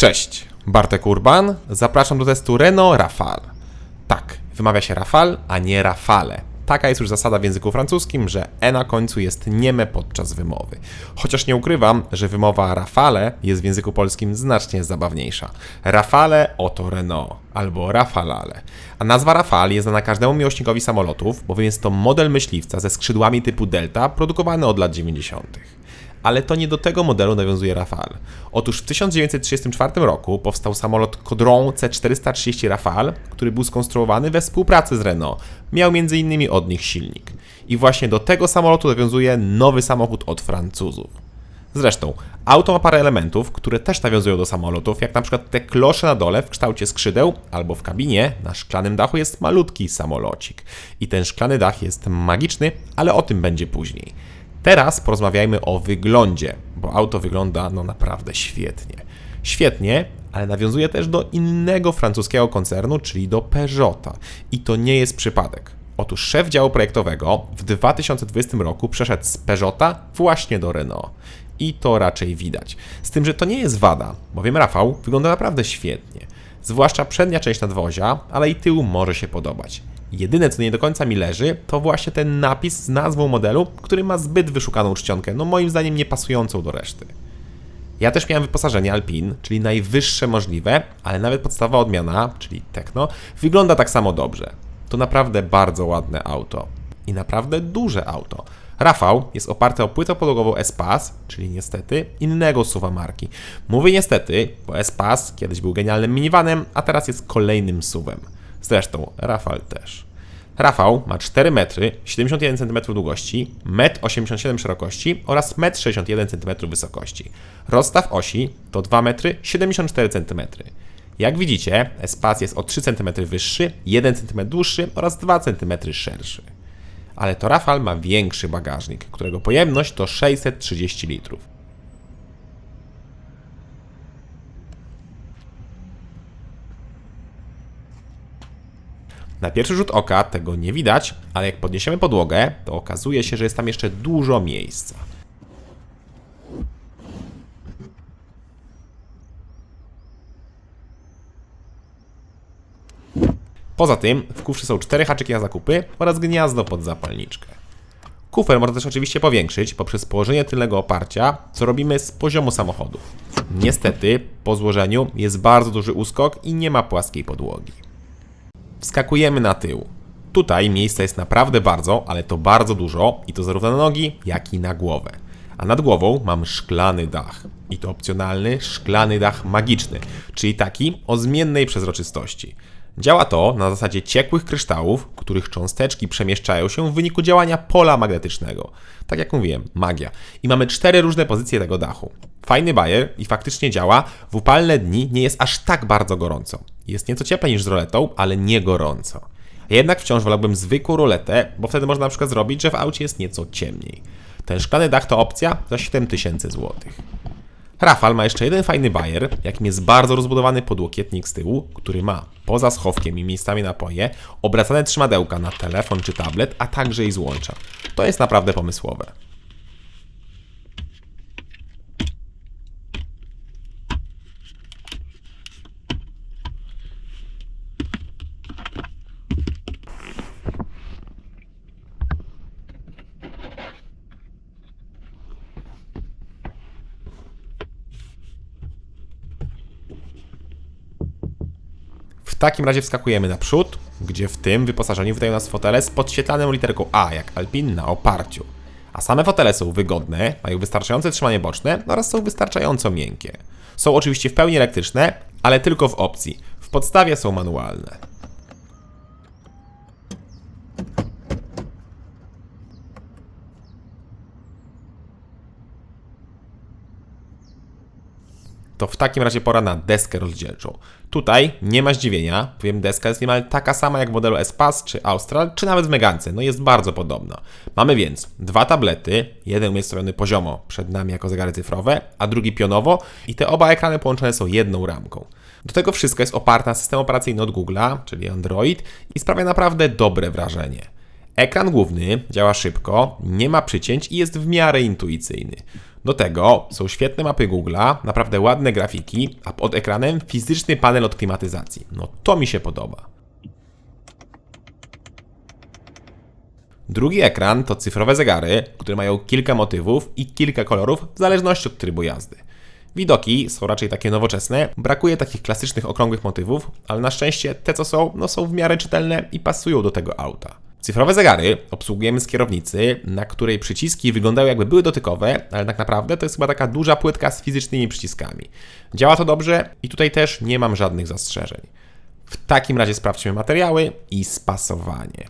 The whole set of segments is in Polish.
Cześć, Bartek Urban. Zapraszam do testu Renault Rafale. Tak, wymawia się Rafale, a nie Rafale. Taka jest już zasada w języku francuskim, że E na końcu jest nieme podczas wymowy. Chociaż nie ukrywam, że wymowa Rafale jest w języku polskim znacznie zabawniejsza. Rafale oto Renault, albo Rafalale. A nazwa Rafale jest znana każdemu miłośnikowi samolotów, bowiem jest to model myśliwca ze skrzydłami typu Delta, produkowany od lat 90. Ale to nie do tego modelu nawiązuje Rafale. Otóż w 1934 roku powstał samolot Caudron C-430 Rafale, który był skonstruowany we współpracy z Renault. Miał m.in. od nich silnik. I właśnie do tego samolotu nawiązuje nowy samochód od Francuzów. Zresztą, auto ma parę elementów, które też nawiązują do samolotów, jak na przykład te klosze na dole w kształcie skrzydeł, albo w kabinie na szklanym dachu jest malutki samolocik. I ten szklany dach jest magiczny, ale o tym będzie później. Teraz porozmawiajmy o wyglądzie, bo auto wygląda naprawdę świetnie. Świetnie, ale nawiązuje też do innego francuskiego koncernu, czyli do Peugeota. I to nie jest przypadek. Otóż szef działu projektowego w 2020 roku przeszedł z Peugeota właśnie do Renault. I to raczej widać. Z tym, że to nie jest wada, bowiem Rafał wygląda naprawdę świetnie. Zwłaszcza przednia część nadwozia, ale i tył może się podobać. Jedyne, co nie do końca mi leży, to właśnie ten napis z nazwą modelu, który ma zbyt wyszukaną czcionkę, moim zdaniem nie pasującą do reszty. Ja też miałem wyposażenie Alpine, czyli najwyższe możliwe, ale nawet podstawowa odmiana, czyli Techno, wygląda tak samo dobrze. To naprawdę bardzo ładne auto. I naprawdę duże auto. Rafał jest oparty o płytę podłogową Espace, czyli niestety innego SUV-a marki. Mówię niestety, bo Espace kiedyś był genialnym minivanem, a teraz jest kolejnym SUV-em. Zresztą Rafale też. Rafał ma 4 metry, 71 cm długości, 1,87 m szerokości oraz 1,61 cm wysokości. Rozstaw osi to 2 metry, 74 cm. Jak widzicie, Espace jest o 3 cm wyższy, 1 cm dłuższy oraz 2 cm szerszy. Ale to Rafale ma większy bagażnik, którego pojemność to 630 litrów. Na pierwszy rzut oka tego nie widać, ale jak podniesiemy podłogę, to okazuje się, że jest tam jeszcze dużo miejsca. Poza tym w kufrze są 4 haczyki na zakupy oraz gniazdo pod zapalniczkę. Kufer można też oczywiście powiększyć poprzez położenie tylnego oparcia, co robimy z poziomu samochodu. Niestety, po złożeniu jest bardzo duży uskok i nie ma płaskiej podłogi. Wskakujemy na tył. Tutaj miejsca jest naprawdę bardzo, ale to bardzo dużo i to zarówno na nogi, jak i na głowę. A nad głową mam szklany dach. I to opcjonalny szklany dach magiczny, czyli taki o zmiennej przezroczystości. Działa to na zasadzie ciekłych kryształów, których cząsteczki przemieszczają się w wyniku działania pola magnetycznego. Tak jak mówiłem, magia. I mamy 4 różne pozycje tego dachu. Fajny bajer i faktycznie działa. W upalne dni nie jest aż tak bardzo gorąco. Jest nieco cieplej niż z roletą, ale nie gorąco. Jednak wciąż wolałbym zwykłą roletę, bo wtedy można na przykład zrobić, że w aucie jest nieco ciemniej. Ten szklany dach to opcja za 7000 zł. Rafale ma jeszcze jeden fajny bajer, jakim jest bardzo rozbudowany podłokietnik z tyłu, który ma poza schowkiem i miejscami napoje obracane trzymadełka na telefon czy tablet, a także i złącza. To jest naprawdę pomysłowe. W takim razie wskakujemy na przód, gdzie w tym wyposażeniu witają nas fotele z podświetlaną literką A, jak Alpine na oparciu. A same fotele są wygodne, mają wystarczające trzymanie boczne oraz są wystarczająco miękkie. Są oczywiście w pełni elektryczne, ale tylko w opcji. W podstawie są manualne. To w takim razie pora na deskę rozdzielczą. Tutaj nie ma zdziwienia, bowiem deska jest niemal taka sama jak w modelu Espace czy Austral, czy nawet w Megance, jest bardzo podobna. Mamy więc 2 tablety, jeden umiejscowiony poziomo przed nami jako zegary cyfrowe, a drugi pionowo i te oba ekrany połączone są jedną ramką. Do tego wszystko jest oparte na system operacyjny od Google'a, czyli Android i sprawia naprawdę dobre wrażenie. Ekran główny działa szybko, nie ma przycięć i jest w miarę intuicyjny. Do tego są świetne mapy Google'a, naprawdę ładne grafiki, a pod ekranem fizyczny panel od klimatyzacji. No to mi się podoba. Drugi ekran to cyfrowe zegary, które mają kilka motywów i kilka kolorów w zależności od trybu jazdy. Widoki są raczej takie nowoczesne, brakuje takich klasycznych okrągłych motywów, ale na szczęście te co są, no są w miarę czytelne i pasują do tego auta. Cyfrowe zegary obsługujemy z kierownicy, na której przyciski wyglądają jakby były dotykowe, ale tak naprawdę to jest chyba taka duża płytka z fizycznymi przyciskami. Działa to dobrze i tutaj też nie mam żadnych zastrzeżeń. W takim razie sprawdźmy materiały i spasowanie.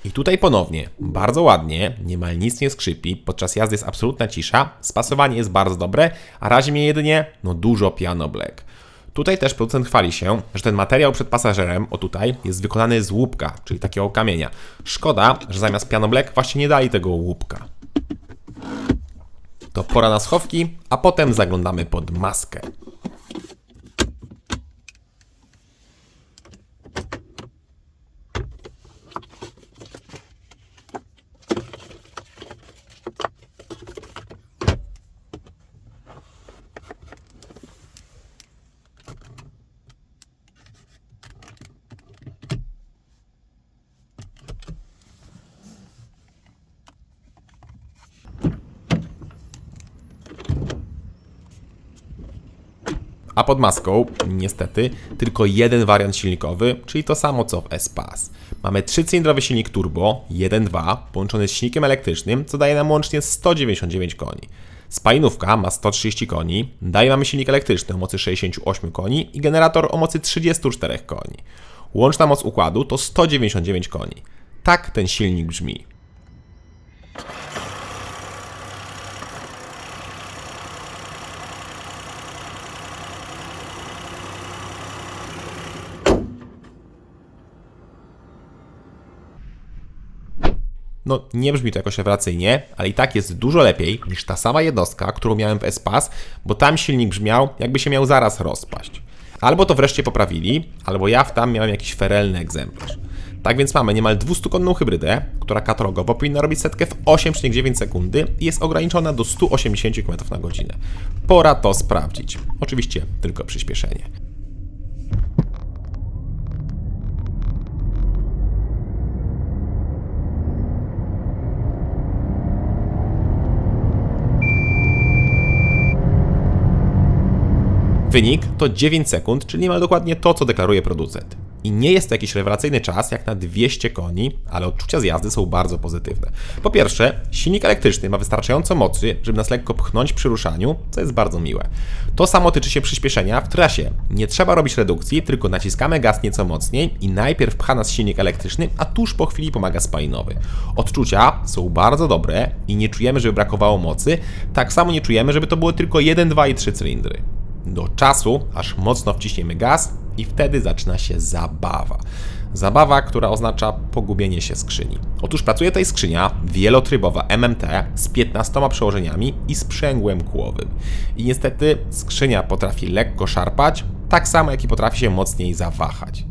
I tutaj ponownie, bardzo ładnie, niemal nic nie skrzypi, podczas jazdy jest absolutna cisza, spasowanie jest bardzo dobre, a razi mnie jedynie, dużo piano black. Tutaj też producent chwali się, że ten materiał przed pasażerem, o tutaj, jest wykonany z łupka, czyli takiego kamienia. Szkoda, że zamiast piano black właśnie nie dali tego łupka. To pora na schowki, a potem zaglądamy pod maskę. A pod maską, niestety, tylko jeden wariant silnikowy, czyli to samo co w S-Pass. Mamy 3-cylindrowy silnik turbo 1.2 połączony z silnikiem elektrycznym, co daje nam łącznie 199 koni. Spalinówka ma 130 koni, dalej mamy silnik elektryczny o mocy 68 koni i generator o mocy 34 koni. Łączna moc układu to 199 koni. Tak ten silnik brzmi. No nie brzmi to jakoś rewelacyjnie, ale i tak jest dużo lepiej niż ta sama jednostka, którą miałem w S-Pass, bo tam silnik brzmiał, jakby się miał zaraz rozpaść. Albo to wreszcie poprawili, albo ja tam miałem jakiś ferelny egzemplarz. Tak więc mamy niemal 200-konną hybrydę, która katalogowo powinna robić setkę w 8,9 sekundy i jest ograniczona do 180 km/h. Pora to sprawdzić. Oczywiście tylko przyspieszenie. Wynik to 9 sekund, czyli niemal dokładnie to, co deklaruje producent. I nie jest to jakiś rewelacyjny czas jak na 200 koni, ale odczucia z jazdy są bardzo pozytywne. Po pierwsze, silnik elektryczny ma wystarczająco mocy, żeby nas lekko pchnąć przy ruszaniu, co jest bardzo miłe. To samo tyczy się przyspieszenia w trasie. Nie trzeba robić redukcji, tylko naciskamy gaz nieco mocniej i najpierw pcha nas silnik elektryczny, a tuż po chwili pomaga spalinowy. Odczucia są bardzo dobre i nie czujemy, żeby brakowało mocy, tak samo nie czujemy, żeby to było tylko 1, 2 i 3 cylindry. Do czasu, aż mocno wciśniemy gaz i wtedy zaczyna się zabawa. Zabawa, która oznacza pogubienie się skrzyni. Otóż pracuje tutaj skrzynia wielotrybowa MMT z 15 przełożeniami i sprzęgłem kłowym. I niestety skrzynia potrafi lekko szarpać, tak samo jak i potrafi się mocniej zawahać.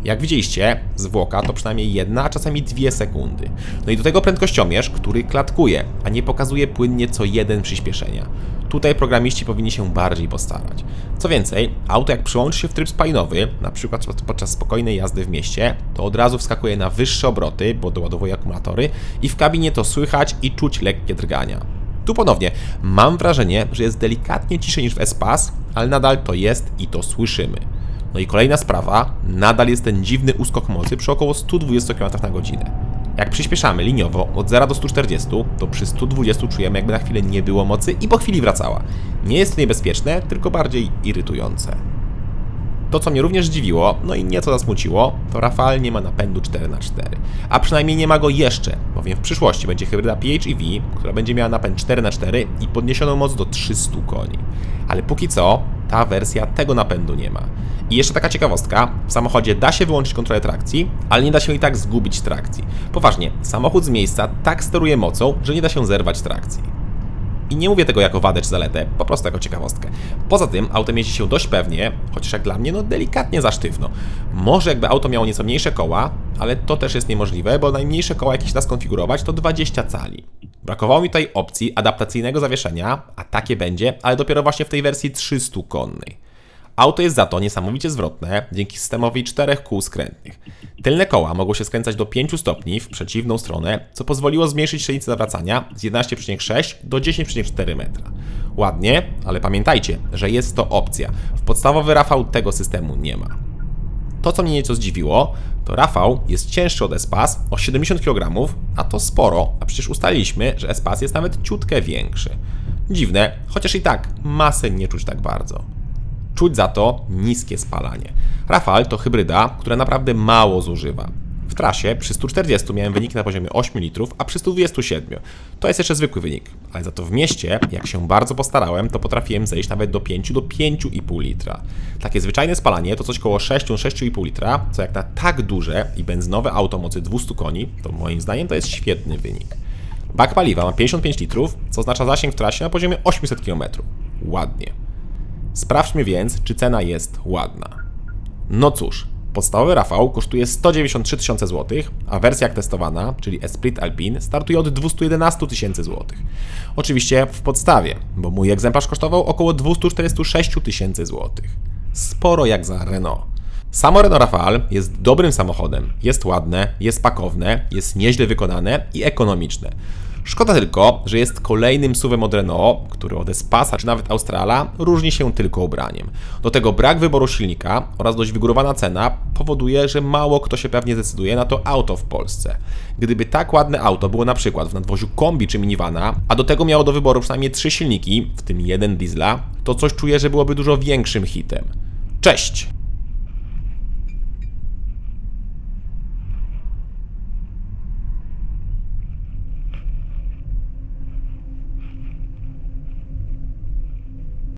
Jak widzieliście, zwłoka to przynajmniej 1, a czasami 2 sekundy. No i do tego prędkościomierz, który klatkuje, a nie pokazuje płynnie co 1 przyspieszenia. Tutaj programiści powinni się bardziej postarać. Co więcej, auto jak przyłączy się w tryb spalinowy, na przykład podczas spokojnej jazdy w mieście, to od razu wskakuje na wyższe obroty, bo doładowuje akumulatory i w kabinie to słychać i czuć lekkie drgania. Tu ponownie mam wrażenie, że jest delikatnie ciszej niż w Espace, ale nadal to jest i to słyszymy. No i kolejna sprawa, nadal jest ten dziwny uskok mocy przy około 120 km na godzinę. Jak przyspieszamy liniowo od 0 do 140, to przy 120 czujemy, jakby na chwilę nie było mocy i po chwili wracała. Nie jest to niebezpieczne, tylko bardziej irytujące. To, co mnie również zdziwiło, no i nieco zasmuciło, to Rafale nie ma napędu 4x4. A przynajmniej nie ma go jeszcze, bowiem w przyszłości będzie hybryda PHEV, która będzie miała napęd 4x4 i podniesioną moc do 300 koni. Ale póki co, ta wersja tego napędu nie ma. I jeszcze taka ciekawostka, w samochodzie da się wyłączyć kontrolę trakcji, ale nie da się i tak zgubić trakcji. Poważnie, samochód z miejsca tak steruje mocą, że nie da się zerwać trakcji. I nie mówię tego jako wadę czy zaletę, po prostu jako ciekawostkę. Poza tym autem jeździ się dość pewnie, chociaż jak dla mnie, no delikatnie za sztywno. Może jakby auto miało nieco mniejsze koła, ale to też jest niemożliwe, bo najmniejsze koła, jakie się da skonfigurować, to 20 cali. Brakowało mi tutaj opcji adaptacyjnego zawieszenia, a takie będzie, ale dopiero właśnie w tej wersji 300-konnej. Auto jest za to niesamowicie zwrotne dzięki systemowi 4 kół skrętnych. Tylne koła mogą się skręcać do 5 stopni w przeciwną stronę, co pozwoliło zmniejszyć średnicę zawracania z 11,6 do 10,4 metra. Ładnie, ale pamiętajcie, że jest to opcja. W podstawowy Rafał tego systemu nie ma. To, co mnie nieco zdziwiło, to Rafał jest cięższy od Espace o 70 kg, a to sporo, a przecież ustaliliśmy, że Espace jest nawet ciutkę większy. Dziwne, chociaż i tak masy nie czuć tak bardzo. Czuć za to niskie spalanie. Rafale to hybryda, która naprawdę mało zużywa. W trasie przy 140 miałem wynik na poziomie 8 litrów, a przy 127. To jest jeszcze zwykły wynik, ale za to w mieście, jak się bardzo postarałem, to potrafiłem zejść nawet do 5 do 5,5 litra. Takie zwyczajne spalanie to coś koło 6,5 litra, co jak na tak duże i benzynowe auto mocy 200 koni, to moim zdaniem to jest świetny wynik. Bak paliwa ma 55 litrów, co oznacza zasięg w trasie na poziomie 800 km. Ładnie. Sprawdźmy więc, czy cena jest ładna. No cóż, podstawowy Rafał kosztuje 193 tysiące złotych, a wersja jak testowana, czyli Esprit Alpine, startuje od 211 tysięcy złotych. Oczywiście w podstawie, bo mój egzemplarz kosztował około 246 tysięcy złotych. Sporo jak za Renault. Samo Renault Rafale jest dobrym samochodem, jest ładne, jest pakowne, jest nieźle wykonane i ekonomiczne. Szkoda tylko, że jest kolejnym SUV-em od Renault, który od Espace'a czy nawet Australa różni się tylko ubraniem. Do tego brak wyboru silnika oraz dość wygórowana cena powoduje, że mało kto się pewnie zdecyduje na to auto w Polsce. Gdyby tak ładne auto było na przykład w nadwoziu kombi czy minivana, a do tego miało do wyboru przynajmniej 3 silniki, w tym jeden diesla, to coś czuję, że byłoby dużo większym hitem. Cześć!